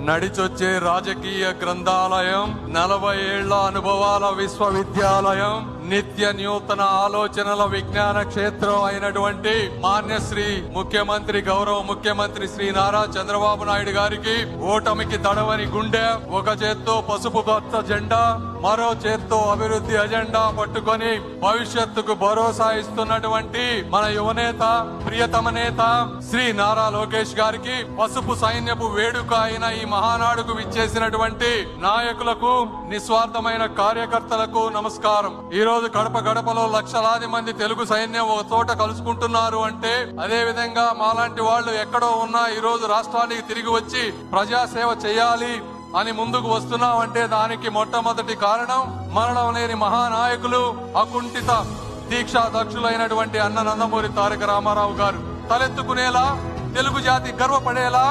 నడిచొచ్చే రాజకీయ గ్రంథాలయం, 40 ఏళ్ల అనుభవాల విశ్వవిద్యాలయం, నిత్య నూతన ఆలోచనల విజ్ఞాన క్షేత్రం అయినటువంటి మాన్యశ్రీ ముఖ్యమంత్రి, గౌరవ ముఖ్యమంత్రి శ్రీ నారా చంద్రబాబు నాయుడు గారికి ఓటమికి తడవని గుండె, ఒక చేత్తో పసుపు పచ్చ జెండా, మరో చేత్తో అభివృద్ధి అజెండా పట్టుకొని భవిష్యత్తుకు భరోసా ఇస్తున్నటువంటి మన యువనేత, ప్రియతమ నేత శ్రీ నారా లోకేష్ గారికి, పసుపు సైన్యపు వేడుక అయిన ఈ మహానాడుకు విచ్చేసినటువంటి నాయకులకు, నిస్వార్థమైన కార్యకర్తలకు నమస్కారం. ఈ రోజు గడప గడపలో లక్షలాది మంది తెలుగు సైన్యం ఒక చోట కలుసుకుంటున్నారు అంటే, అదే విధంగా మాలాంటి వాళ్ళు ఎక్కడో ఉన్నా ఈ రోజు రాష్ట్రానికి తిరిగి వచ్చి ప్రజాసేవ చేయాలి అని ముందుకు వస్తున్నామంటే దానికి మొట్టమొదటి కారణం మరణం లేని మహానాయకులు, అకుంఠిత దీక్షా దక్షులైనటువంటి అన్న నందమూరి తారక రామారావు గారు. తలెత్తుకునేలా, తెలుగు జాతి గర్వపడేలా,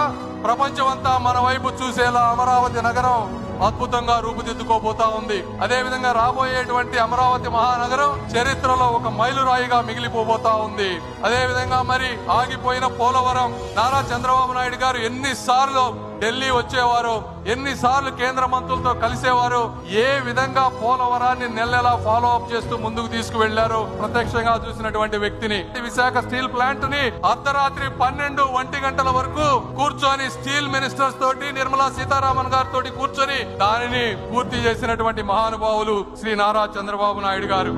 ప్రపంచమంతా మన వైపు చూసేలా అమరావతి నగరం అద్భుతంగా రూపుదిద్దుకోబోతా ఉంది. అదే విధంగా రాబోయేటువంటి అమరావతి మహానగరం చరిత్రలో ఒక మైలురాయిగా మిగిలిపోబోతా ఉంది. అదే విధంగా మరి ఆగిపోయిన పోలవరం, నారా చంద్రబాబు నాయుడు గారు ఎన్నిసార్లు ఢిల్లీ వచ్చేవారు, ఎన్నిసార్లు కేంద్ర మంత్రులతో కలిసేవారు, ఏ విధంగా పోలవరాన్ని నెలలా ఫాలో అప్ చేస్తూ ముందుకు తీసుకువెళ్లారు ప్రత్యక్షంగా చూసినటువంటి వ్యక్తిని. విశాఖ స్టీల్ ప్లాంట్ ని అర్ధరాత్రి 12-1 గంటల వరకు కూర్చొని స్టీల్ మినిస్టర్స్ తోటి, నిర్మలా సీతారామన్ గారితో కూర్చొని దానిని పూర్తి చేసినటువంటి మహానుభావులు శ్రీ నారా చంద్రబాబు నాయుడు గారు.